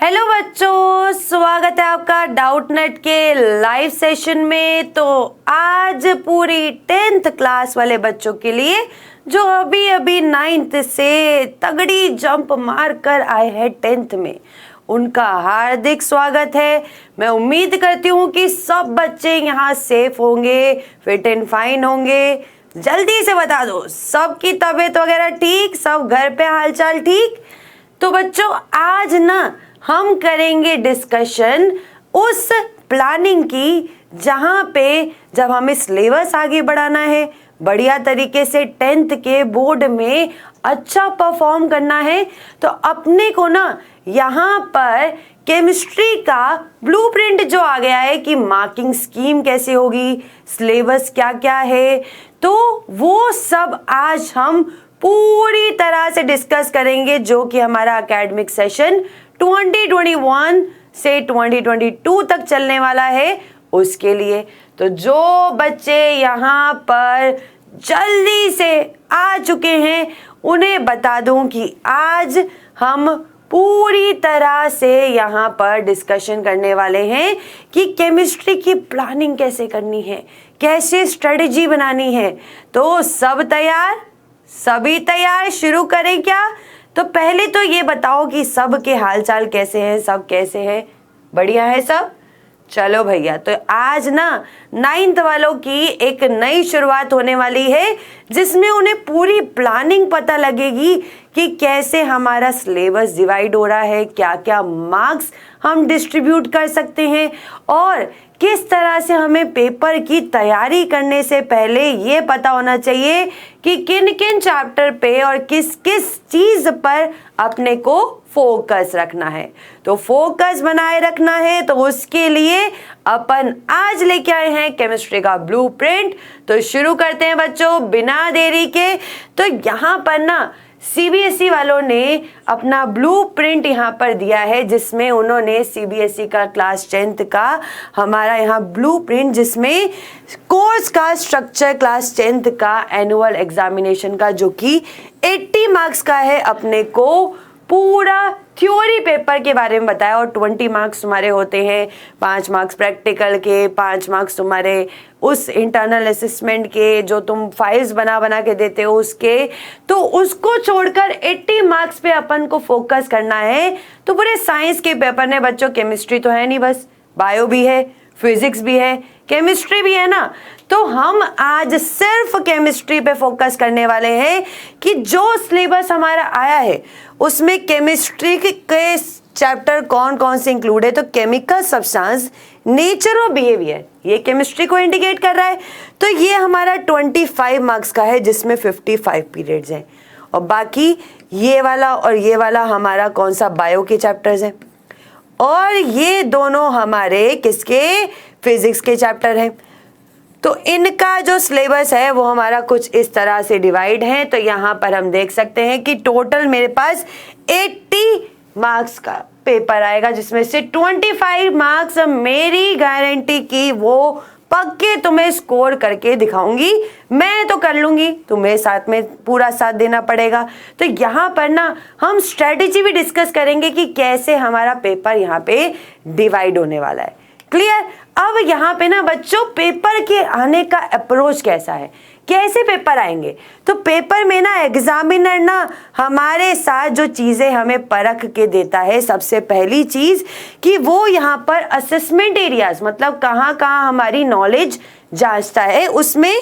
Hello बच्चों, स्वागत है आपका डाउट नेट के लाइव सेशन में। तो आज पूरी 10th क्लास वाले बच्चों के लिए जो अभी अभी 9th से तगड़ी जंप मार कर आए हैं 10th में, उनका हार्दिक स्वागत है। मैं उम्मीद करती हूँ कि सब बच्चे यहाँ सेफ होंगे, फिट एंड फाइन होंगे। जल्दी से बता दो, सबकी तबीयत वगैरह ठीक, सब घर पे हालचाल ठीक। तो बच्चों आज ना हम करेंगे डिस्कशन उस प्लानिंग की जहाँ पे जब हमें सिलेबस आगे बढ़ाना है, बढ़िया तरीके से 10th के बोर्ड में अच्छा परफॉर्म करना है, तो अपने को ना यहाँ पर केमिस्ट्री का ब्लूप्रिंट जो आ गया है कि मार्किंग स्कीम कैसे होगी, सिलेबस क्या क्या है, तो वो सब आज हम पूरी तरह से डिस्कस करेंगे, जो कि हमारा एकेडमिक सेशन 2021 से 2022 तक चलने वाला है उसके लिए। तो जो बच्चे यहाँ पर जल्दी से आ चुके हैं उन्हें बता दूं कि आज हम पूरी तरह से यहाँ पर डिस्कशन करने वाले हैं कि केमिस्ट्री की प्लानिंग कैसे करनी है, कैसे स्ट्रेटजी बनानी है। तो सब तैयार, सभी तैयार, शुरू करें क्या? तो पहले तो ये बताओ कि सब के हालचाल कैसे हैं, सब कैसे हैं? बढ़िया है सब? चलो भैया, तो आज ना 9th वालों की एक नई शुरुआत होने वाली है जिसमें उन्हें पूरी प्लानिंग पता लगेगी कि कैसे हमारा सिलेबस डिवाइड हो रहा है, क्या क्या मार्क्स हम डिस्ट्रीब्यूट कर सकते हैं और किस तरह से हमें पेपर की तैयारी करने से पहले ये पता होना चाहिए कि किन किन चैप्टर पे और किस किस चीज पर अपने को फोकस रखना है। तो फोकस बनाए रखना है तो उसके लिए अपन आज लेके आए हैं केमिस्ट्री का ब्लूप्रिंट। तो शुरू करते हैं बच्चों बिना देरी के। तो यहाँ पर ना सीबीएसई वालों ने अपना ब्लूप्रिंट यहाँ पर दिया है जिसमें उन्होंने सीबीएसई का क्लास 10th का हमारा यहाँ ब्लूप्रिंट, जिसमें कोर्स का स्ट्रक्चर क्लास 10th का एनुअल एग्जामिनेशन का जो कि 80 मार्क्स का है, अपने को पूरा थ्योरी पेपर के बारे में बताया और 20 मार्क्स तुम्हारे होते हैं, 5 मार्क्स प्रैक्टिकल के, 5 मार्क्स तुम्हारे उस इंटरनल असेसमेंट के जो तुम फाइल्स बना बना के देते हो उसके। तो उसको छोड़कर 80 मार्क्स पे अपन को फोकस करना है। तो पूरे साइंस के पेपर ने बच्चों, केमिस्ट्री तो है नहीं बस, बायो भी है, फिजिक्स भी है, केमिस्ट्री भी है ना। तो हम आज सिर्फ केमिस्ट्री पे फोकस करने वाले हैं कि जो सिलेबस हमारा आया है उसमें केमिस्ट्री के चैप्टर कौन कौन से इंक्लूड है। तो केमिकल सब्सटेंस, नेचर और बिहेवियर, ये केमिस्ट्री को इंडिकेट कर रहा है। तो ये हमारा 25 मार्क्स का है जिसमें 55 पीरियड्स हैं और बाकी ये वाला और ये वाला हमारा कौन सा, बायो के चैप्टर्स हैं और ये दोनों हमारे किसके, फिजिक्स के चैप्टर हैं। तो इनका जो सिलेबस है वो हमारा कुछ इस तरह से डिवाइड है। तो यहाँ पर हम देख सकते हैं कि टोटल मेरे पास 80 मार्क्स का पेपर आएगा जिसमें से 25 मार्क्स मेरी गारंटी की वो पक्के तुम्हें स्कोर करके दिखाऊंगी। मैं तो कर लूंगी, तुम्हें साथ में पूरा साथ देना पड़ेगा। तो यहाँ पर ना हम स्ट्रेटेजी भी डिस्कस करेंगे कि कैसे हमारा पेपर यहाँ पे डिवाइड होने वाला है। क्लियर? अब यहाँ पे ना बच्चों पेपर के आने का अप्रोच कैसा है, कैसे पेपर आएंगे। तो पेपर में ना एग्जामिनर ना हमारे साथ जो चीजें हमें परख के देता है, सबसे पहली चीज कि वो यहाँ पर असेसमेंट एरियाज, मतलब कहाँ कहाँ हमारी नॉलेज जांचता है, उसमें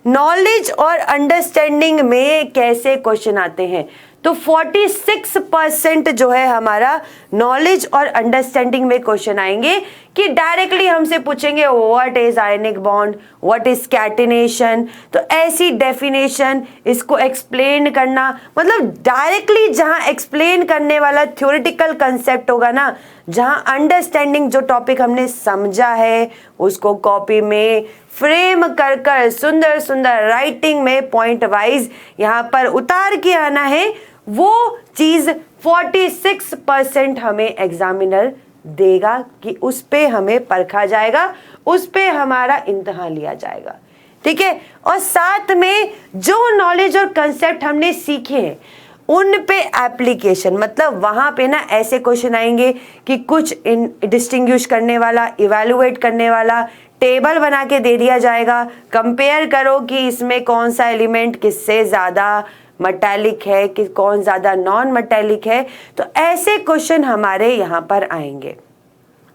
नॉलेज और अंडरस्टैंडिंग में कैसे क्वेश्चन आते हैं। तो 46% जो है हमारा नॉलेज और अंडरस्टैंडिंग में क्वेश्चन आएंगे कि डायरेक्टली हमसे पूछेंगे what is ionic bond, what is catenation. तो ऐसी डेफिनेशन, इसको एक्सप्लेन करना, मतलब डायरेक्टली जहां एक्सप्लेन करने वाला थ्योरेटिकल कंसेप्ट होगा ना, जहां अंडरस्टैंडिंग जो टॉपिक हमने समझा है उसको कॉपी में फ्रेम कर कर सुंदर सुंदर राइटिंग में पॉइंट वाइज यहाँ पर उतार के आना है। वो चीज 46% हमें एग्जामिनर देगा कि उस पे हमें परखा जाएगा, उस पे हमारा इम्तिहान लिया जाएगा। ठीक है? और साथ में जो नॉलेज और कंसेप्ट हमने सीखे हैं उन पे एप्लीकेशन, मतलब वहां पे ना ऐसे क्वेश्चन आएंगे कि कुछ डिस्टिंग्विश करने वाला, इवैल्यूएट करने वाला टेबल बना के दे दिया जाएगा, कंपेयर करो कि इसमें कौन सा एलिमेंट किससे ज्यादा मेटालिक है, कि कौन ज्यादा नॉन मेटालिक है। तो ऐसे क्वेश्चन हमारे यहाँ पर आएंगे।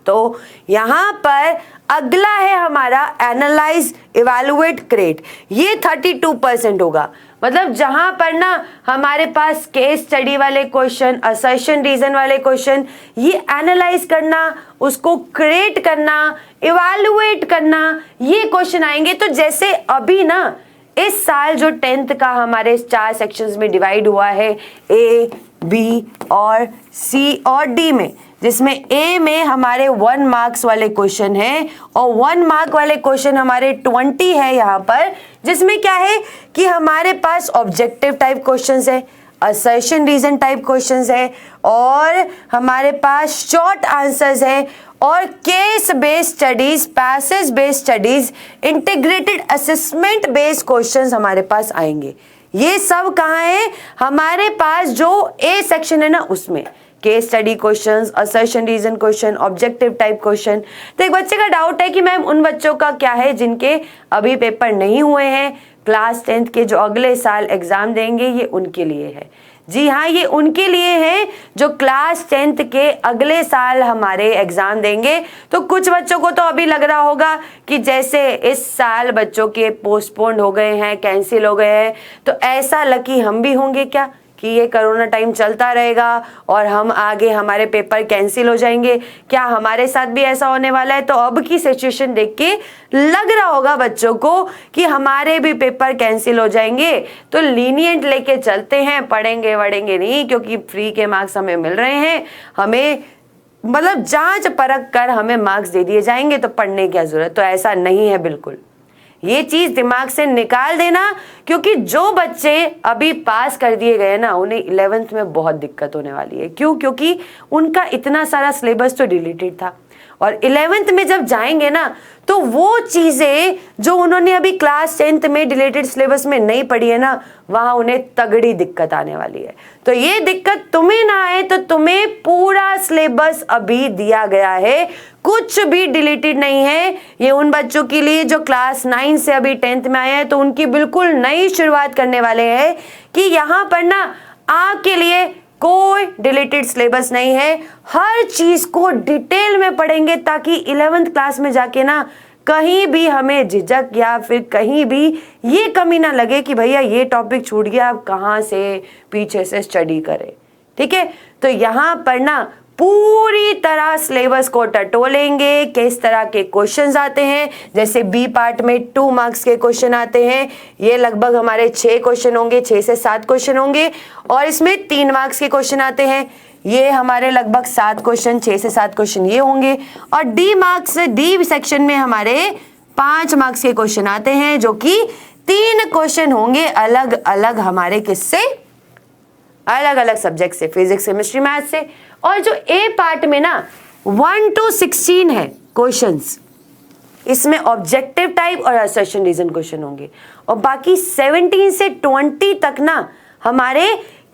तो यहाँ पर अगला है हमारा एनालाइज, इवैल्यूएट, क्रिएट। ये 32% होगा। मतलब जहां पर ना हमारे पास केस स्टडी वाले क्वेश्चन, असर्शन रीजन वाले क्वेश्चन, ये एनालाइज करना, उसको क्रिएट करना, इवैल्यूएट करना, ये क्वेश्चन आएंगे। तो जैसे अभी ना इस साल जो 10th का हमारे 4 सेक्शंस में डिवाइड हुआ है, ए, बी और सी और डी में, जिसमें ए में हमारे 1 मार्क्स वाले क्वेश्चन है और 1 मार्क वाले क्वेश्चन हमारे 20 है यहाँ पर, जिसमें क्या है कि हमारे पास ऑब्जेक्टिव टाइप क्वेश्चंस है, असर्शन रीजन टाइप क्वेश्चंस है और हमारे पास शॉर्ट आंसर्स है और case based studies, passage based studies, integrated assessment based questions हमारे पास आएंगे। ये सब कहाँ है? हमारे पास जो ए सेक्शन है ना, उसमें case study questions, assertion reason question, objective type question. तो एक बच्चे का डाउट है कि मैम उन बच्चों का क्या है जिनके अभी पेपर नहीं हुए हैं, क्लास 10th के जो अगले साल एग्जाम देंगे, ये उनके लिए है। जी हाँ, ये उनके लिए है जो क्लास 10th के अगले साल हमारे एग्जाम देंगे। तो कुछ बच्चों को तो अभी लग रहा होगा कि जैसे इस साल बच्चों के पोस्टपोन्ड हो गए हैं, कैंसिल हो गए हैं, तो ऐसा लकी हम भी होंगे क्या कि ये कोरोना टाइम चलता रहेगा और हम आगे हमारे पेपर कैंसिल हो जाएंगे? क्या हमारे साथ भी ऐसा होने वाला है? तो अब की सिचुएशन देख के लग रहा होगा बच्चों को कि हमारे भी पेपर कैंसिल हो जाएंगे, तो लीनियंट लेके चलते हैं, पढ़ेंगे वढ़ेंगे नहीं, क्योंकि फ्री के मार्क्स हमें मिल रहे हैं, हमें मतलब जांच परख कर हमें मार्क्स दे दिए जाएंगे, तो पढ़ने की क्या जरूरत? तो ऐसा नहीं है बिल्कुल। ये चीज दिमाग से निकाल देना, क्योंकि जो बच्चे अभी पास कर दिए गए ना, उन्हें 11th में बहुत दिक्कत होने वाली है। क्यों? क्योंकि उनका इतना सारा सिलेबस तो डिलीटेड था और 11th में जब जाएंगे ना, तो वो चीजें जो उन्होंने अभी क्लास 10th में डिलीटेड सिलेबस में नहीं पढ़ी है ना, वहां उन्हें तगड़ी दिक्कत आने वाली है। तो ये दिक्कत तुम्हें ना आए तो तुम्हें पूरा सिलेबस अभी दिया गया है, कुछ भी डिलीटेड नहीं है। ये उन बच्चों के लिए जो क्लास 9 से अभी 10th में आए हैं, तो उनकी बिल्कुल नई शुरुआत करने वाले हैं कि यहाँ पर ना आपके लिए कोई डिलीटेड सिलेबस नहीं है, हर चीज को डिटेल में पढ़ेंगे ताकि 11th क्लास में जाके ना कहीं भी हमें झिझक या फिर कहीं भी ये कमी ना लगे कि भैया ये टॉपिक छूट गया, आप कहाँ से पीछे से स्टडी करें। ठीक है, तो यहाँ पर ना पूरी तरह सिलेबस को टटोलेंगे, किस तरह के क्वेश्चंस आते हैं। जैसे बी पार्ट में 2 मार्क्स के क्वेश्चन आते हैं, ये लगभग हमारे 6 क्वेश्चन होंगे, 6 से 7 क्वेश्चन होंगे, और इसमें 3 मार्क्स के क्वेश्चन आते हैं, ये हमारे लगभग 7 क्वेश्चन, 6 से 7 क्वेश्चन ये होंगे। और डी सेक्शन में हमारे 5 मार्क्स के क्वेश्चन आते हैं, जो कि 3 क्वेश्चन होंगे अलग अलग हमारे किससे, अलग अलग सब्जेक्ट से, फिजिक्स, केमिस्ट्री, मैथ से। और जो ए पार्ट में ना 1 to 16 है क्वेश्चंस, इसमें ऑब्जेक्टिव टाइप और असर्शन रीजन क्वेश्चन होंगे, और बाकी 17 से 20 तक ना हमारे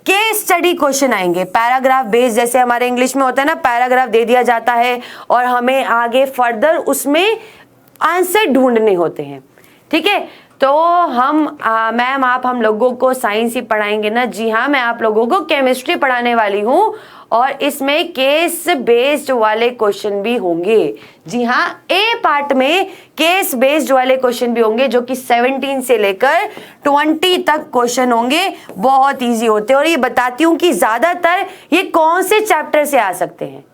केस स्टडी क्वेश्चन आएंगे, पैराग्राफ बेस्ड। जैसे हमारे इंग्लिश में होता है ना, पैराग्राफ दे दिया जाता है और हमें आगे फर्दर उसमें आंसर ढूंढने होते हैं। ठीक है, तो मैम आप हम लोगों को साइंस ही पढ़ाएंगे ना? जी हाँ, मैं आप लोगों को केमिस्ट्री पढ़ाने वाली हूँ और इसमें केस बेस्ड वाले क्वेश्चन भी होंगे। जी हाँ, ए पार्ट में केस बेस्ड वाले क्वेश्चन भी होंगे, जो कि 17 से लेकर 20 तक क्वेश्चन होंगे, बहुत इजी होते हैं। और ये बताती हूँ कि ज्यादातर ये कौन से चैप्टर से आ सकते हैं।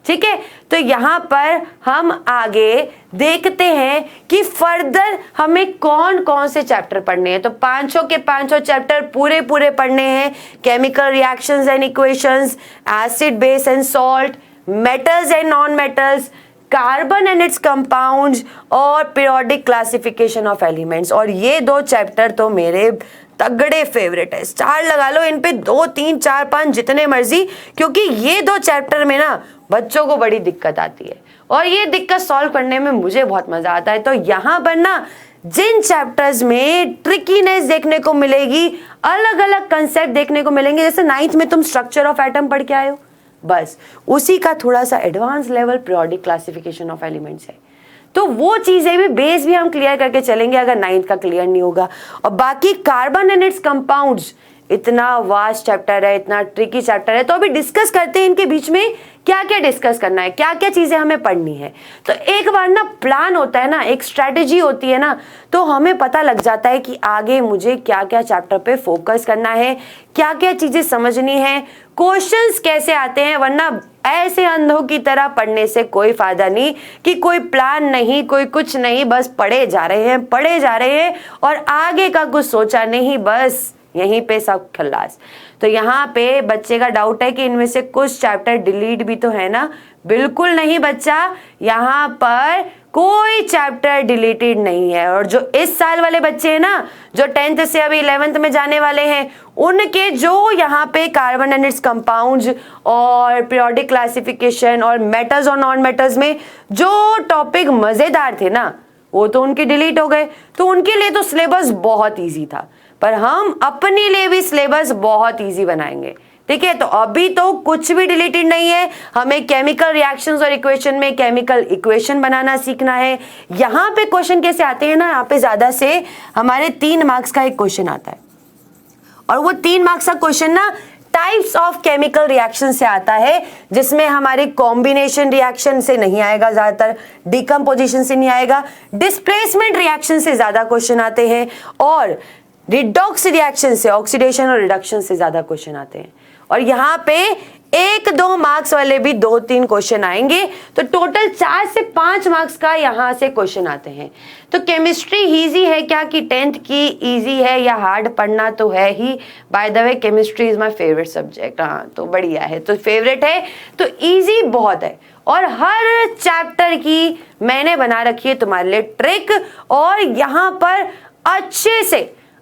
ठीक है, तो यहाँ पर हम आगे देखते हैं कि फर्दर हमें कौन कौन से चैप्टर पढ़ने हैं। तो 500 के 500 चैप्टर पूरे पूरे पढ़ने हैं। Chemical reactions and equations, acid, base and salt, metals and non metals, carbon and it's compounds और पीरियोडिक क्लासिफिकेशन ऑफ एलिमेंट्स। और ये 2 चैप्टर तो मेरे तगड़े फेवरेट है, स्टार लगा लो इन पे, 2, 3, 4, 5 जितने मर्जी, क्योंकि ये 2 चैप्टर में ना बच्चों को बड़ी दिक्कत आती है और ये दिक्कत सॉल्व करने में मुझे बहुत मजा आता है। तो यहाँ पर ना जिन चैप्टर्स में ट्रिकीनेस देखने को मिलेगी, अलग अलग कंसेप्ट देखने को मिलेंगे, जैसे 9th में तुम स्ट्रक्चर ऑफ एटम पढ़ के आए हो, बस उसी का थोड़ा सा advance level periodic classification of elements है। तो वो चीजें भी बेस भी हम क्लियर करके चलेंगे अगर 9th का क्लियर नहीं होगा। और बाकी कार्बन एंड इट्स कंपाउंड्स इतना वास्ट चैप्टर है, इतना ट्रिकी चैप्टर है, तो अभी डिस्कस करते हैं इनके बीच में क्या क्या डिस्कस करना है, क्या क्या चीजें हमें पढ़नी है। तो एक बार ना प्लान होता है ना, एक स्ट्रेटेजी होती है ना, तो हमें पता लग जाता है कि आगे मुझे क्या क्या चैप्टर पे फोकस करना है, क्या क्या चीजें समझनी है, क्वेश्चंस कैसे आते हैं। वरना ऐसे अंधों की तरह पढ़ने से कोई फायदा नहीं कि कोई प्लान नहीं, कोई कुछ नहीं, बस पढ़े जा रहे हैं और आगे का कुछ सोचा नहीं, बस यहीं पे सब खल्लास। तो यहाँ पे बच्चे का डाउट है कि इनमें से कुछ चैप्टर डिलीट भी तो है ना। बिल्कुल नहीं बच्चा, यहाँ पर कोई चैप्टर डिलीटेड नहीं है। और जो इस साल वाले बच्चे हैं ना, जो 10th से अभी 11th में जाने वाले हैं, उनके जो यहाँ पे कार्बन एंड इट्स कंपाउंड्स और पीरियोडिक क्लासिफिकेशन और मेटल्स और नॉन मेटल्स में जो टॉपिक मजेदार थे ना, वो तो उनके डिलीट हो गए। तो उनके लिए तो सिलेबस बहुत ईजी था, पर हम अपने लिए भी सिलेबस बहुत इजी बनाएंगे। ठीक है, तो अभी तो कुछ भी डिलीटेड नहीं है। हमें केमिकल रिएक्शंस और इक्वेशन में केमिकल इक्वेशन बनाना सीखना है। यहाँ पे क्वेश्चन कैसे आते हैं ना, यहाँ पे ज्यादा से हमारे 3 मार्क्स का एक क्वेश्चन आता है, और वो 3 मार्क्स का क्वेश्चन ना टाइप्स ऑफ केमिकल रिएक्शन से आता है, जिसमें हमारे कॉम्बिनेशन रिएक्शन से नहीं आएगा, ज्यादातर डिकम्पोजिशन से नहीं आएगा, डिस्प्लेसमेंट रिएक्शन से ज्यादा क्वेश्चन आते हैं, और रिडॉक्स रिएक्शन से, ऑक्सीडेशन और रिडक्शन से ज्यादा क्वेश्चन आते हैं। और यहाँ पे 1-2 मार्क्स वाले भी 2-3 क्वेश्चन आएंगे, तो टोटल 4 से 5 मार्क्स का यहाँ से क्वेश्चन आते हैं। तो केमिस्ट्री इजी है क्या कि 10th की इजी है या हार्ड, पढ़ना तो है ही। By the way chemistry is my favourite subject. हाँ, तो बढ़िया है, तो फेवरेट है तो इजी बहुत है। और हर चैप्टर की मैंने बना रखी है तुम्हारे लिए ट्रिक, और यहाँ पर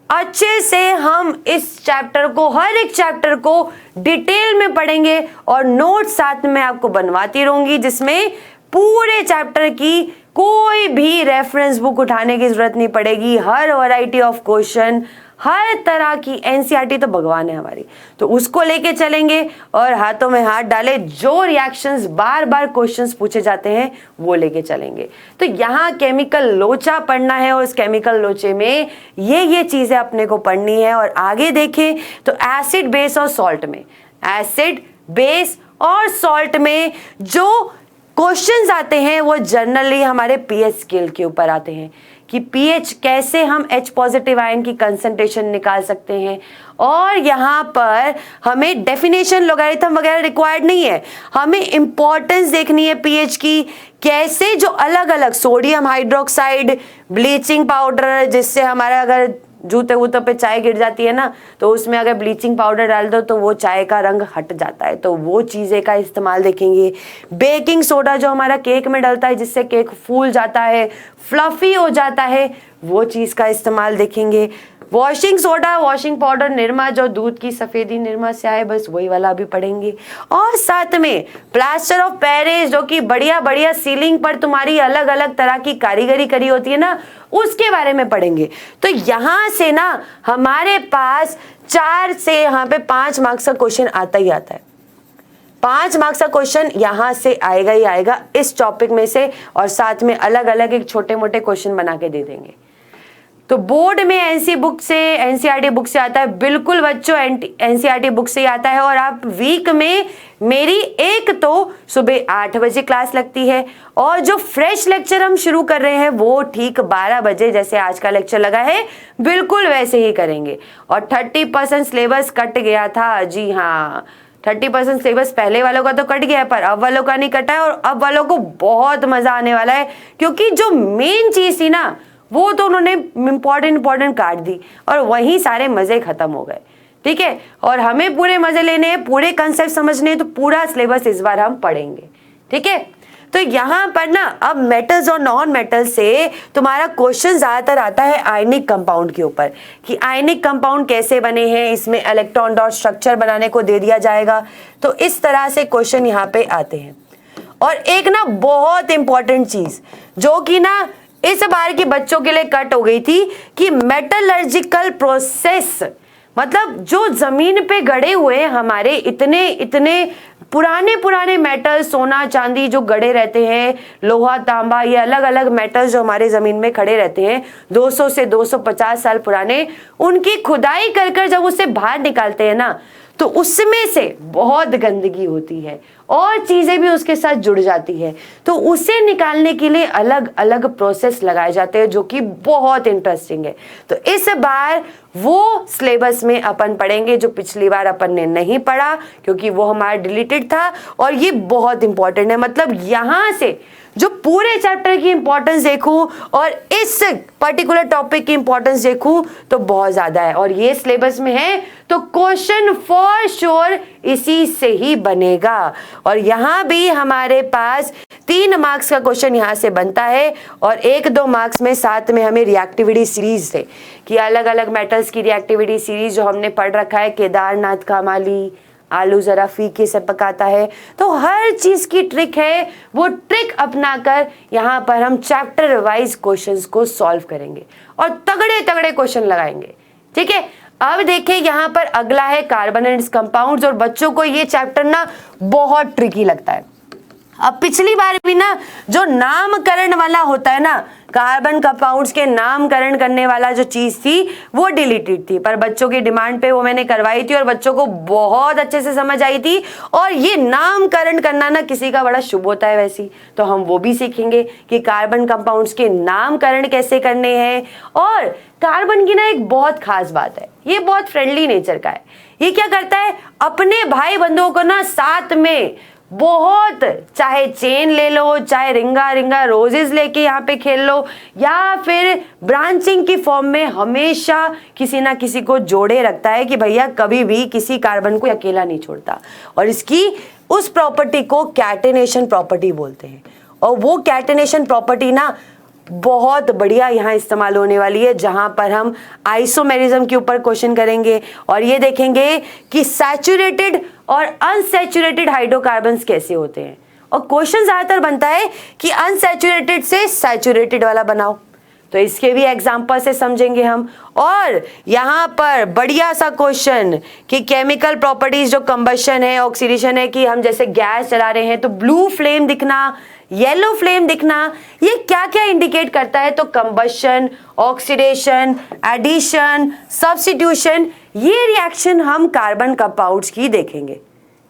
अच्छे से हम इस चैप्टर को, हर एक चैप्टर को डिटेल में पढ़ेंगे, और नोट साथ में आपको बनवाती रहूंगी, जिसमें पूरे चैप्टर की कोई भी रेफरेंस बुक उठाने की जरूरत नहीं पड़ेगी। हर वैरायटी ऑफ क्वेश्चन, हर तरह की एनसीईआरटी तो भगवान है हमारी, तो उसको लेके चलेंगे, और हाथों में हाथ डाले जो रिएक्शंस बार बार क्वेश्चंस पूछे जाते हैं वो लेके चलेंगे। तो यहाँ केमिकल लोचा पढ़ना है, और उस केमिकल लोचे में ये चीजें अपने को पढ़नी है। और आगे देखें तो एसिड बेस और सॉल्ट में, एसिड बेस और सॉल्ट में जो क्वेश्चंस आते हैं वो जनरली हमारे पीएच स्केल के ऊपर आते हैं, कि पीएच कैसे हम H पॉजिटिव आयन की कंसंट्रेशन निकाल सकते हैं। और यहाँ पर हमें डेफिनेशन लॉगरिथम वगैरह रिक्वायर्ड नहीं है, हमें इंपॉर्टेंस देखनी है पीएच की, कैसे जो अलग अलग सोडियम हाइड्रोक्साइड, ब्लीचिंग पाउडर, जिससे हमारा अगर जूते वूतों पे चाय गिर जाती है ना, तो उसमें अगर ब्लीचिंग पाउडर डाल दो तो वो चाय का रंग हट जाता है, तो वो चीज़ें का इस्तेमाल देखेंगे। बेकिंग सोडा जो हमारा केक में डलता है, जिससे केक फूल जाता है, फ्लफी हो जाता है, वो चीज़ का इस्तेमाल देखेंगे। Washing soda, washing powder, Nirma जो दूध की सफेदी निरमा से आए, बस वही वाला भी पढ़ेंगे। और साथ में प्लास्टर ऑफ पेरिस, जो कि बढ़िया सीलिंग पर तुम्हारी अलग अलग तरह की कारीगरी करी होती है ना, उसके बारे में पढ़ेंगे। तो यहाँ से ना हमारे पास 4 से यहाँ पे 5 मार्क्स का क्वेश्चन आता ही आता है। 5 मार्क्स का क्वेश्चन यहाँ से आएगा ही आएगा इस टॉपिक में से, और साथ में अलग अलग एक छोटे मोटे क्वेश्चन बना के दे देंगे। तो बोर्ड में एनसीईआरटी बुक से आता है, बिल्कुल बच्चों एनसीईआरटी बुक से ही आता है। और आप वीक में मेरी एक तो सुबह 8 बजे क्लास लगती है, और जो फ्रेश लेक्चर हम शुरू कर रहे हैं वो ठीक 12 बजे, जैसे आज का लेक्चर लगा है बिल्कुल वैसे ही करेंगे। और 30% सिलेबस कट गया था, जी हाँ 30% सिलेबस पहले वालों का तो कट गया है, पर अब वालों का नहीं कटा है। और अब वालों को बहुत मजा आने वाला है, क्योंकि जो मेन चीज थी ना वो तो उन्होंने इम्पोर्टेंट काट दी, और वहीं सारे मजे खत्म हो गए। ठीक है, और हमें पूरे मजे लेने हैं, पूरे कंसेप्ट समझने हैं, तो पूरा सिलेबस इस बार हम पढ़ेंगे। ठीक है, तो यहाँ पर ना अब मेटल्स और नॉन मेटल से तुम्हारा क्वेश्चन ज्यादातर आता है आयनिक कंपाउंड के ऊपर, कि आयनिक कंपाउंड कैसे बने हैं, इसमें इलेक्ट्रॉन डॉट स्ट्रक्चर बनाने को दे दिया जाएगा। तो इस तरह से क्वेश्चन यहाँ पे आते हैं। और एक ना बहुत इंपॉर्टेंट चीज जो कि ना इस बार की बच्चों के लिए कट हो गई थी कि मेटलर्जिकल प्रोसेस, मतलब जो जमीन पे गड़े हुए हमारे इतने इतने पुराने पुराने मेटल, सोना चांदी जो गड़े रहते हैं, लोहा तांबा, ये अलग अलग मेटल्स जो हमारे जमीन में खड़े रहते हैं 200 से 250 साल पुराने, उनकी खुदाई कर कर जब उसे बाहर निकालते हैं ना, तो उसमें से बहुत गंदगी होती है और चीजें भी उसके साथ जुड़ जाती है। तो उसे निकालने के लिए अलग अलग प्रोसेस लगाए जाते हैं जो कि बहुत इंटरेस्टिंग है। तो इस बार वो सिलेबस में अपन पढ़ेंगे जो पिछली बार अपन ने नहीं पढ़ा क्योंकि वो हमारा डिलीटेड था, और ये बहुत इंपॉर्टेंट है। मतलब यहां से जो पूरे चैप्टर की इंपॉर्टेंस देखूं और इस पर्टिकुलर टॉपिक की इंपॉर्टेंस देखूं तो बहुत ज्यादा है, और ये सिलेबस में है तो क्वेश्चन फॉर श्योर इसी से ही बनेगा। और यहां भी हमारे पास 3 मार्क्स का क्वेश्चन यहां से बनता है और 1-2 मार्क्स में साथ में हमें रिएक्टिविटी सीरीज से कि अलग अलग मेटल्स की रिएक्टिविटी सीरीज जो हमने पढ़ रखा है, केदारनाथ का माली, आलू जरा फीके से पकाता है, तो हर चीज की ट्रिक है, वो ट्रिक अपनाकर यहाँ पर हम चैप्टर वाइज क्वेश्चंस को सॉल्व करेंगे और तगड़े तगड़े क्वेश्चन लगाएंगे। ठीक है, अब देखिए यहाँ पर अगला है कार्बन एंड कंपाउंड्स, और बच्चों को ये चैप्टर ना बहुत ट्रिकी लगता है। अब पिछली बार भी ना जो नामकरण वाला होता है ना, कार्बन कंपाउंड्स के नामकरण करने वाला जो चीज थी वो डिलीटेड थी, पर बच्चों की डिमांड पे वो मैंने करवाई थी और बच्चों को बहुत अच्छे से समझ आई थी। और ये नामकरण करना ना किसी का बड़ा शुभ होता है वैसी, तो हम वो भी सीखेंगे कि कार्बन कंपाउंड्स के नामकरण कैसे करने हैं। और कार्बन की ना एक बहुत खास बात है, ये बहुत फ्रेंडली नेचर का है। ये क्या करता है, अपने भाई बंधुओं को ना साथ में बहुत, चाहे चेन ले लो, चाहे रिंगा रिंगा रोजेस लेके यहाँ पे खेल लो, या फिर ब्रांचिंग की फॉर्म में हमेशा किसी ना किसी को जोड़े रखता है कि भैया कभी भी किसी कार्बन को अकेला नहीं छोड़ता। और इसकी उस प्रॉपर्टी को कैटेनेशन प्रॉपर्टी बोलते हैं, और वो कैटेनेशन प्रॉपर्टी ना बहुत बढ़िया यहाँ इस्तेमाल होने वाली है, जहां पर हम आइसोमेरिज्म के ऊपर क्वेश्चन करेंगे और ये देखेंगे कि सैचुरेटेड और अनसैचुरेटेड हाइड्रोकार्बन्स कैसे होते हैं। और क्वेश्चन ज्यादातर बनता है कि अनसैचुरेटेड से सैचुरेटेड वाला बनाओ, तो इसके भी एग्जांपल से समझेंगे हम। और यहाँ पर बढ़िया सा क्वेश्चन कि केमिकल प्रॉपर्टीज जो कंबशन है, ऑक्सीडेशन है, कि हम जैसे गैस चला रहे हैं तो ब्लू फ्लेम दिखना, येलो फ्लेम दिखना, ये क्या क्या इंडिकेट करता है। तो कंबशन, ऑक्सीडेशन, एडिशन, सब्स्टिट्यूशन, ये रिएक्शन हम कार्बन कंपाउंड्स की देखेंगे।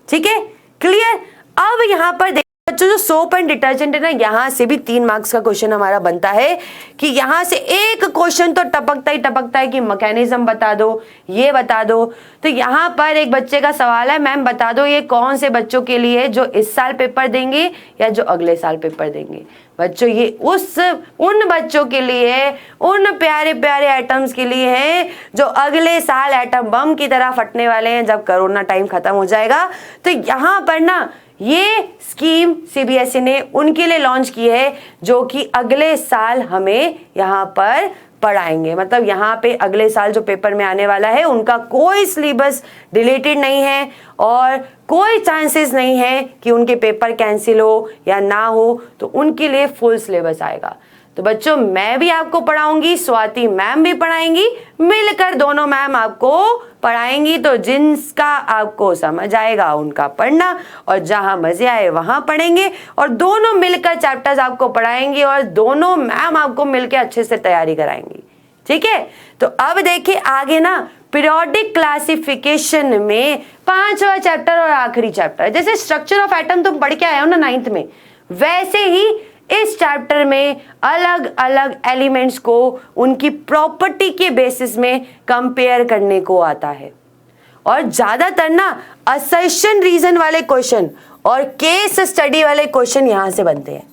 ठीक है, क्लियर। अब यहाँ पर बच्चों जो सोप एंड डिटर्जेंट है ना, यहां से भी 3 मार्क्स का क्वेश्चन हमारा बनता है कि यहां से एक क्वेश्चन तो टपकता है कि मैकेनिज्म बता दो, ये बता दो। तो यहां पर एक बच्चे का सवाल है, मैम बता दो ये कौन से बच्चों के लिए जो इस साल पेपर देंगे या जो अगले साल पेपर देंगे। बच्चों ये उन बच्चों के लिए, उन प्यारे प्यारे एटम्स के लिए है जो अगले साल एटम बम की तरह फटने वाले हैं जब कोरोना टाइम खत्म हो जाएगा। तो यहाँ पर ना ये स्कीम सीबीएसई ने उनके लिए लॉन्च की है जो कि अगले साल हमें यहाँ पर पढ़ाएंगे। मतलब यहाँ पे अगले साल जो पेपर में आने वाला है उनका कोई सिलेबस डिलीटेड नहीं है और कोई चांसेस नहीं है कि उनके पेपर कैंसिल हो या ना हो, तो उनके लिए फुल सिलेबस आएगा। तो बच्चों मैं भी आपको पढ़ाऊंगी, स्वाति मैम भी पढ़ाएंगी, मिलकर दोनों मैम आपको पढ़ाएंगी। तो जिनका आपको समझ आएगा उनका पढ़ना, और जहां मजे आए वहां पढ़ेंगे, और दोनों मिलकर चैप्टर्स आपको पढ़ाएंगी और दोनों मैम आपको मिलकर अच्छे से तैयारी कराएंगी। ठीक है, तो अब देखिए आगे ना पीरियोडिक क्लासिफिकेशन में 5वां चैप्टर और आखिरी चैप्टर, जैसे स्ट्रक्चर ऑफ एटम तुम पढ़ के आए हो ना 9th में, वैसे ही इस चैप्टर में अलग अलग एलिमेंट्स को उनकी प्रॉपर्टी के बेसिस में कंपेयर करने को आता है। और ज्यादातर ना असर्शन रीजन वाले क्वेश्चन और केस स्टडी वाले क्वेश्चन यहां से बनते हैं।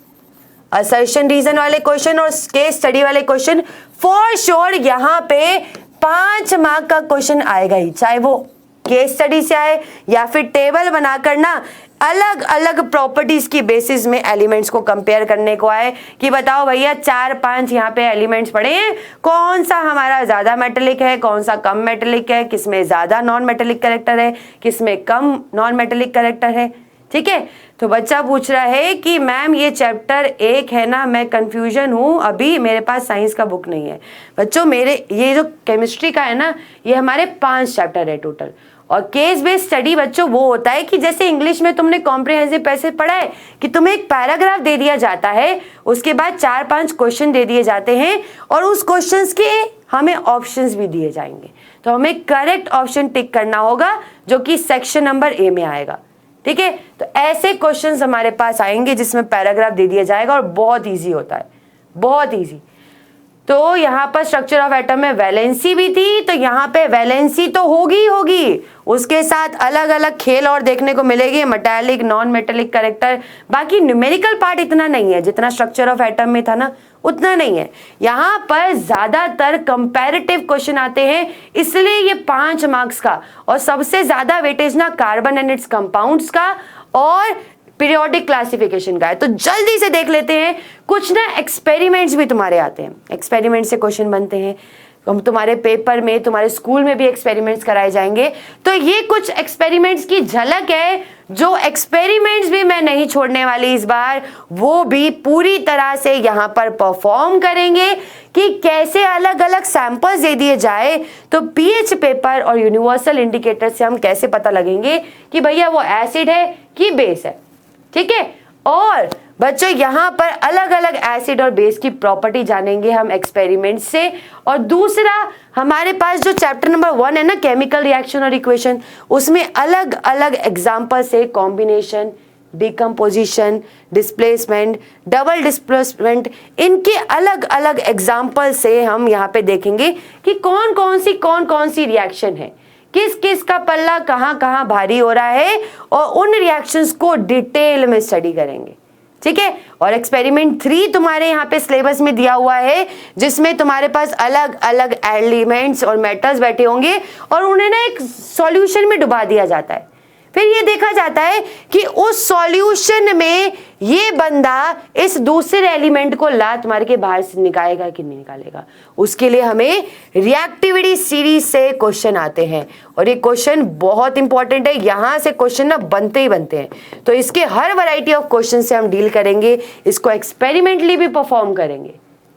असर्शन रीजन वाले क्वेश्चन और केस स्टडी वाले क्वेश्चन फॉर श्योर यहाँ पे 5 मार्क का क्वेश्चन आएगा ही, चाहे वो केस स्टडी से आए या फिर टेबल बनाकर ना अलग अलग प्रॉपर्टीज की बेसिस में एलिमेंट्स को कंपेयर करने को आए कि बताओ भैया 4-5 यहाँ पे एलिमेंट्स पड़े हैं, कौन सा हमारा ज्यादा मेटेलिक है, कौन सा कम मेटेलिक है, किसमें ज्यादा नॉन मेटेलिक कैरेक्टर है, किसमें कम नॉन मेटेलिक कैरेक्टर है। ठीक है। तो बच्चा पूछ रहा है कि मैम ये चैप्टर 1 है ना, मैं कंफ्यूजन हूँ, अभी मेरे पास साइंस का बुक नहीं है। बच्चों मेरे ये जो केमिस्ट्री का है ना, ये हमारे 5 चैप्टर है टोटल। और केस बेस्ड स्टडी बच्चों वो होता है कि जैसे इंग्लिश में तुमने कॉम्प्रिहेंसिव पैसेज पढ़ा है कि तुम्हें एक पैराग्राफ दे दिया जाता है, उसके बाद 4-5 क्वेश्चन दे दिए जाते हैं और उस क्वेश्चंस के हमें ऑप्शंस भी दिए जाएंगे। तो हमें करेक्ट ऑप्शन टिक करना होगा जो कि सेक्शन नंबर ए में आएगा। ठीक है, तो ऐसे क्वेश्चंस हमारे पास आएंगे जिसमें पैराग्राफ दे दिया जाएगा और बहुत इजी होता है, बहुत इजी। तो यहाँ पर स्ट्रक्चर ऑफ एटम में वैलेंसी भी थी, तो यहाँ पे वैलेंसी तो होगी ही होगी, उसके साथ अलग अलग खेल और देखने को मिलेगी, मेटालिक नॉन मेटालिक कैरेक्टर। बाकी न्यूमेरिकल पार्ट इतना नहीं है जितना स्ट्रक्चर ऑफ एटम में था ना, उतना नहीं है। यहाँ पर ज्यादातर कंपैरेटिव क्वेश्चन आते हैं, इसलिए ये 5 मार्क्स का और सबसे ज्यादा वेटेज ना कार्बन एंड इट्स कंपाउंड्स का और पीरियोडिक क्लासिफिकेशन का है। तो जल्दी से देख लेते हैं, कुछ ना एक्सपेरिमेंट्स भी तुम्हारे आते हैं, एक्सपेरिमेंट से क्वेश्चन बनते हैं, तुम्हारे पेपर में, तुम्हारे स्कूल में भी एक्सपेरिमेंट्स कराए जाएंगे। तो ये कुछ एक्सपेरिमेंट्स की झलक है, जो एक्सपेरिमेंट्स भी मैं नहीं छोड़ने वाली इस बार, वो भी पूरी तरह से यहाँ पर परफॉर्म करेंगे कि कैसे अलग अलग सैंपल्स दे दिए जाए तो पीएच पेपर और यूनिवर्सल इंडिकेटर से हम कैसे पता लगेंगे कि भैया वो एसिड है कि बेस है। ठीक है, और बच्चों यहाँ पर अलग अलग एसिड और बेस की प्रॉपर्टी जानेंगे हम एक्सपेरिमेंट से। और दूसरा हमारे पास जो चैप्टर नंबर 1 है ना, केमिकल रिएक्शन और इक्वेशन, उसमें अलग अलग एग्जाम्पल से combination, decomposition, displacement, double displacement, इनके अलग अलग एग्जाम्पल से हम यहाँ पे देखेंगे कि कौन कौन सी रिएक्शन है, किस किस का पल्ला कहाँ कहाँ भारी हो रहा है, और उन रिएक्शंस को डिटेल में स्टडी करेंगे। ठीक है, और एक्सपेरिमेंट 3 तुम्हारे यहाँ पे सिलेबस में दिया हुआ है, जिसमें तुम्हारे पास अलग अलग एलिमेंट्स और मेटल्स बैठे होंगे और उन्हें ना एक सॉल्यूशन में डुबा दिया जाता है। फिर ये देखा जाता है कि उस सॉल्यूशन में ये बंदा इस दूसरे एलिमेंट को लात मार के बाहर से निकालेगा कि नहीं निकालेगा। उसके लिए हमें रिएक्टिविटी सीरीज से क्वेश्चन आते हैं और ये क्वेश्चन बहुत इंपॉर्टेंट है, यहां से क्वेश्चन ना बनते ही बनते हैं। तो इसके हर वैरायटी ऑफ क्वेश्चन से हम डील करेंगे, इसको एक्सपेरिमेंटली भी परफॉर्म करेंगे।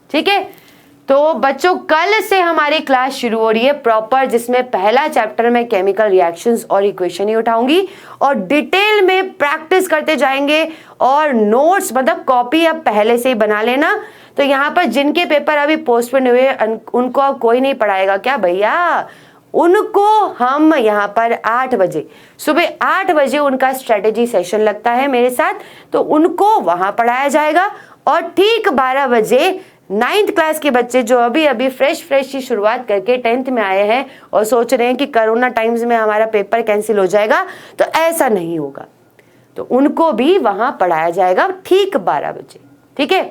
ठीक है, तो बच्चों कल से हमारी क्लास शुरू हो रही है प्रॉपर, जिसमें पहला चैप्टर में केमिकल रिएक्शंस और इक्वेशन ही उठाऊंगी और डिटेल में प्रैक्टिस करते जाएंगे। और नोट्स मतलब कॉपी अब पहले से ही बना लेना। तो यहाँ पर जिनके पेपर अभी पोस्टपोन हुए उनको अब कोई नहीं पढ़ाएगा क्या भैया, उनको हम यहाँ पर 8 बजे, सुबह 8 बजे उनका स्ट्रेटेजी सेशन लगता है मेरे साथ, तो उनको वहां पढ़ाया जाएगा। और ठीक 12 बजे 9th क्लास के बच्चे जो अभी अभी फ्रेश की शुरुआत करके 10th में आए हैं और सोच रहे हैं कि कोरोना टाइम्स में हमारा पेपर कैंसिल हो जाएगा, तो ऐसा नहीं होगा, तो उनको भी वहां पढ़ाया जाएगा ठीक 12 बजे। ठीक है,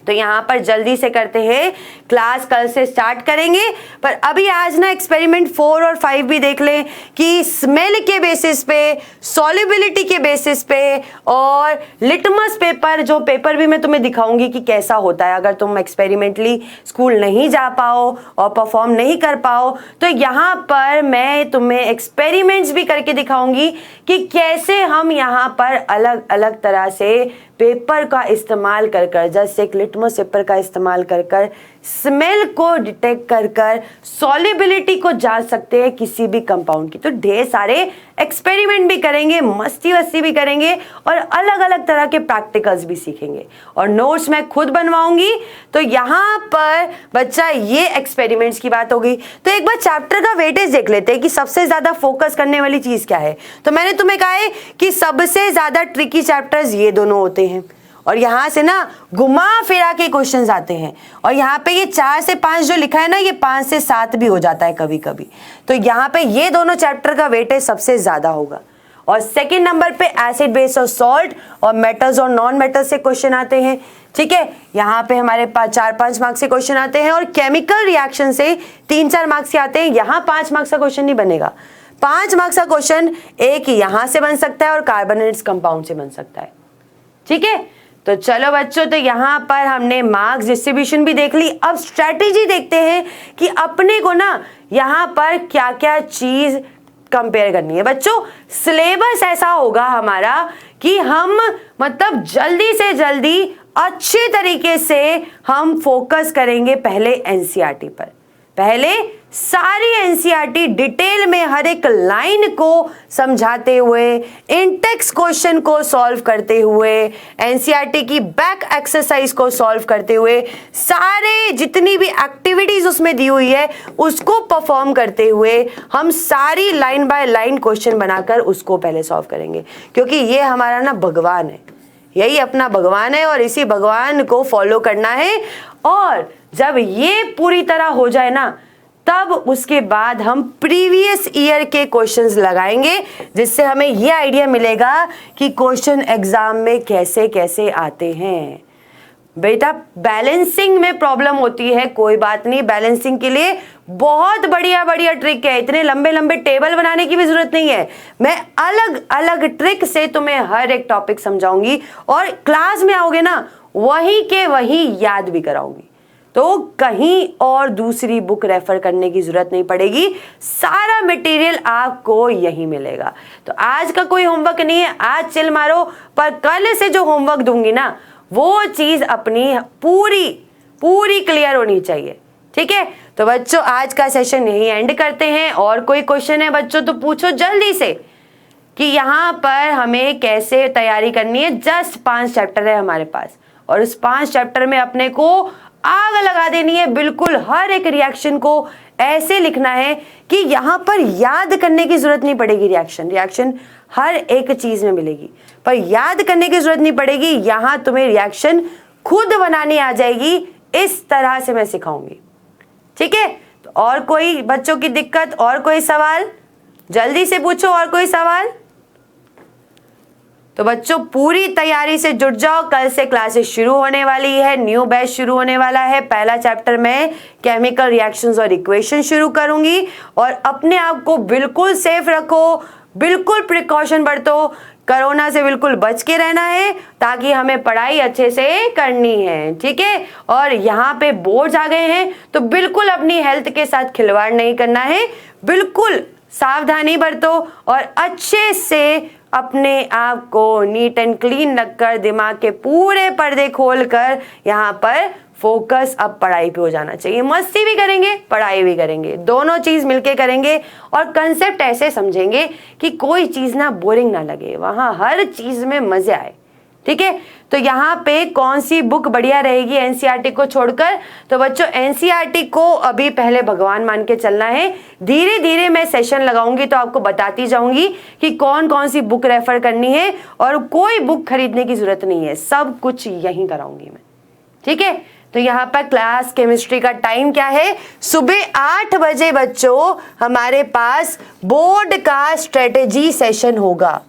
तो यहाँ पर जल्दी से करते हैं, क्लास कल से स्टार्ट करेंगे। पर अभी आज ना एक्सपेरिमेंट 4 और 5 भी देख लें कि स्मेल के बेसिस पे, सॉल्युबिलिटी के बेसिस पे और लिटमस पेपर, जो पेपर भी मैं तुम्हें दिखाऊंगी कि कैसा होता है अगर तुम एक्सपेरिमेंटली स्कूल नहीं जा पाओ और परफॉर्म नहीं कर पाओ। तो यहाँ पर मैं तुम्हें एक्सपेरिमेंट्स भी करके दिखाऊंगी कि कैसे हम यहाँ पर अलग अलग तरह से पेपर का इस्तेमाल कर कर, जैसे एक लिटमस पेपर का इस्तेमाल कर कर स्मेल को डिटेक्ट कर कर सॉल्युबिलिटी को जांच सकते हैं किसी भी कंपाउंड की। तो ढेर सारे एक्सपेरिमेंट भी करेंगे, मस्ती वस्ती भी करेंगे और अलग अलग तरह के प्रैक्टिकल्स भी सीखेंगे और नोट्स मैं खुद बनवाऊंगी। तो यहाँ पर बच्चा ये एक्सपेरिमेंट्स की बात होगी। तो एक बार चैप्टर का वेटेज देख लेते हैं कि सबसे ज्यादा फोकस करने वाली चीज क्या है। तो मैंने तुम्हें कहा है कि सबसे ज्यादा ट्रिकी चैप्टर्स ये दोनों होते हैं और यहाँ से ना घुमा फिरा के क्वेश्चंस आते हैं। और यहाँ पे ये 4 से 5 जो लिखा है ना, ये 5 से 7 भी हो जाता है कभी कभी। तो यहाँ पे ये दोनों चैप्टर का वेटेज सबसे ज्यादा होगा। और सेकंड नंबर पे एसिड बेस और सॉल्ट और मेटल्स और नॉन मेटल्स से क्वेश्चन आते हैं। ठीक है, यहाँ पे हमारे पास 4-5 मार्क्स से क्वेश्चन आते हैं और केमिकल रिएक्शन से 3-4 मार्क्स के आते हैं। यहाँ 5 मार्क्स का क्वेश्चन नहीं बनेगा, 5 मार्क्स का क्वेश्चन एक यहाँ से बन सकता है और कार्बोनेट्स कंपाउंड से बन सकता है। ठीक है, तो चलो बच्चों, तो यहाँ पर हमने मार्क्स डिस्ट्रीब्यूशन भी देख ली। अब स्ट्रेटेजी देखते हैं कि अपने को ना यहाँ पर क्या क्या चीज कंपेयर करनी है बच्चों। सिलेबस ऐसा होगा हमारा कि हम मतलब जल्दी से जल्दी अच्छे तरीके से हम फोकस करेंगे पहले एनसीईआरटी पर। पहले सारी एनसीईआरटी डिटेल में हर एक लाइन को समझाते हुए, इन टेक्स्ट क्वेश्चन को सॉल्व करते हुए, एनसीईआरटी की बैक एक्सरसाइज को सॉल्व करते हुए, सारे जितनी भी एक्टिविटीज उसमें दी हुई है उसको परफॉर्म करते हुए हम सारी लाइन बाय लाइन क्वेश्चन बनाकर उसको पहले सॉल्व करेंगे, क्योंकि ये हमारा ना भगवान है, यही अपना भगवान है और इसी भगवान को फॉलो करना है। और जब ये पूरी तरह हो जाए ना, तब उसके बाद हम प्रीवियस ईयर के क्वेश्चंस लगाएंगे, जिससे हमें ये आइडिया मिलेगा कि क्वेश्चन एग्जाम में कैसे कैसे आते हैं। बेटा बैलेंसिंग में प्रॉब्लम होती है, कोई बात नहीं, बैलेंसिंग के लिए बहुत बढ़िया बढ़िया ट्रिक है, इतने लंबे लंबे टेबल बनाने की भी जरूरत नहीं है। मैं अलग अलग ट्रिक से तुम्हें हर एक टॉपिक समझाऊंगी और क्लास में आओगे ना वहीं के वहीं याद भी कराऊंगी, तो कहीं और दूसरी बुक रेफर करने की जरूरत नहीं पड़ेगी, सारा मटेरियल आपको यहीं मिलेगा। तो आज का कोई होमवर्क नहीं है, आज चिल मारो, पर कल से जो होमवर्क दूंगी ना वो चीज अपनी पूरी क्लियर होनी चाहिए, ठीक है। तो बच्चों आज का सेशन यही एंड करते हैं। और कोई क्वेश्चन है बच्चों तो पूछो जल्दी से कि यहाँ पर हमें कैसे तैयारी करनी है। जस्ट 5 चैप्टर है हमारे पास और उस 5 चैप्टर में अपने को आग लगा देनी है, बिल्कुल हर एक रिएक्शन को ऐसे लिखना है कि यहाँ पर याद करने की जरूरत नहीं पड़ेगी। रिएक्शन हर एक चीज में मिलेगी, पर याद करने की जरूरत नहीं पड़ेगी। यहाँ तुम्हें रिएक्शन खुद बनानी आ जाएगी, इस तरह से मैं सिखाऊंगी, ठीक है। तो और कोई बच्चों की दिक्कत, और कोई सवाल जल्दी से पूछो, और कोई सवाल। तो बच्चों पूरी तैयारी से जुट जाओ, कल से क्लासेस शुरू होने वाली है, न्यू बैच शुरू होने वाला है। पहला चैप्टर में केमिकल रिएक्शंस और इक्वेशन शुरू करूंगी। और अपने आप को बिल्कुल सेफ रखो, बिल्कुल प्रिकॉशन बरतो, कोरोना से बिल्कुल बच के रहना है ताकि हमें पढ़ाई अच्छे से करनी है, ठीक है। और यहाँ पे बोर्ड्स आ गए हैं तो बिल्कुल अपनी हेल्थ के साथ खिलवाड़ नहीं करना है, बिल्कुल सावधानी बरतो और अच्छे से अपने आप को नीट एंड क्लीन रखकर, दिमाग के पूरे पर्दे खोलकर यहाँ पर फोकस अब पढ़ाई पे हो जाना चाहिए। मस्ती भी करेंगे, पढ़ाई भी करेंगे, दोनों चीज मिलके करेंगे और कंसेप्ट ऐसे समझेंगे कि कोई चीज ना बोरिंग ना लगे, वहां हर चीज में मजे आए, ठीक है। तो यहाँ पे कौन सी बुक बढ़िया रहेगी एनसीईआरटी को छोड़कर? तो बच्चों एनसीईआरटी को अभी पहले भगवान मान के चलना है, धीरे धीरे मैं सेशन लगाऊंगी तो आपको बताती जाऊंगी कि कौन कौन सी बुक रेफर करनी है, और कोई बुक खरीदने की जरूरत नहीं है, सब कुछ यहीं कराऊंगी मैं, ठीक है। तो यहाँ पर क्लास केमिस्ट्री का टाइम क्या है? सुबह 8 बजे बच्चों हमारे पास बोर्ड का स्ट्रेटेजी सेशन होगा,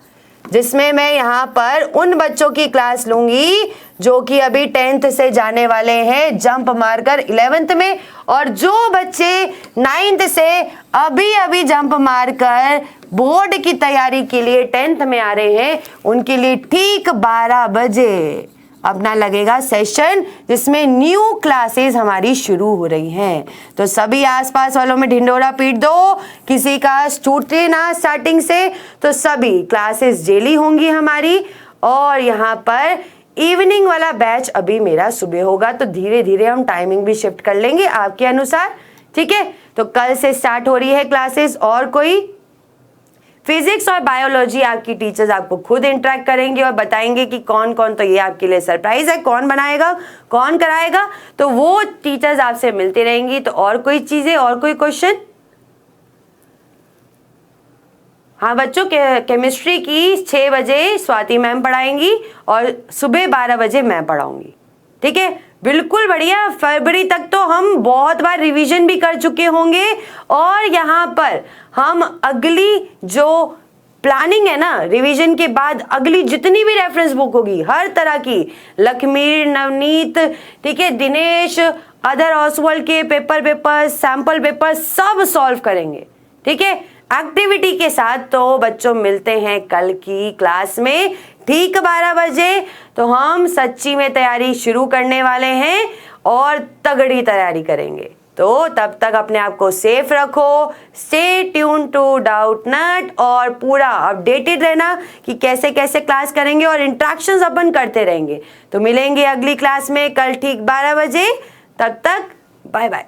जिसमें मैं यहाँ पर उन बच्चों की क्लास लूंगी जो कि अभी 10th से जाने वाले हैं जंप मारकर 11th में, और जो बच्चे 9th से अभी जंप मारकर बोर्ड की तैयारी के लिए 10th में आ रहे हैं, उनके लिए ठीक 12 बजे अपना लगेगा सेशन, जिसमें न्यू क्लासेस हमारी शुरू हो रही हैं। तो सभी आसपास वालों में ढिंडोरा पीट दो, किसी का छूटे ना स्टार्टिंग से, तो सभी क्लासेस डेली होंगी हमारी। और यहाँ पर इवनिंग वाला बैच अभी मेरा सुबह होगा, तो धीरे धीरे हम टाइमिंग भी शिफ्ट कर लेंगे आपके अनुसार, ठीक है। तो कल से स्टार्ट हो रही है क्लासेस। और कोई फिजिक्स और बायोलॉजी आपकी टीचर्स आपको खुद इंटरेक्ट करेंगे और बताएंगे कि कौन कौन, तो ये आपके लिए सरप्राइज है, कौन बनाएगा कौन कराएगा, तो वो टीचर्स आपसे मिलती रहेंगी। तो और कोई चीजें, और कोई क्वेश्चन? हाँ बच्चों, केमिस्ट्री की 6 बजे स्वाति मैम पढ़ाएंगी और सुबह 12 बजे मैं पढ़ाऊंगी, ठीक है। बिल्कुल बढ़िया, फरवरी तक तो हम बहुत बार रिवीजन भी कर चुके होंगे, और यहाँ पर हम अगली जो प्लानिंग है ना, रिवीजन के बाद अगली जितनी भी रेफरेंस बुक होगी हर तरह की, लक्ष्मी, नवनीत, ठीक है, दिनेश, अदर ऑसवाल्ड के पेपर, सैंपल पेपर सब सॉल्व करेंगे, ठीक है, एक्टिविटी के साथ। तो बच्चों मिलते हैं कल की क्लास में ठीक 12 बजे। तो हम सच्ची में तैयारी शुरू करने वाले हैं और तगड़ी तैयारी करेंगे। तो तब तक अपने आप को सेफ रखो, stay tune tune to Doubtnut और पूरा अपडेटेड रहना कि कैसे कैसे क्लास करेंगे और इंट्रैक्शंस अपन करते रहेंगे। तो मिलेंगे अगली क्लास में कल ठीक 12 बजे। तब तक बाय बाय।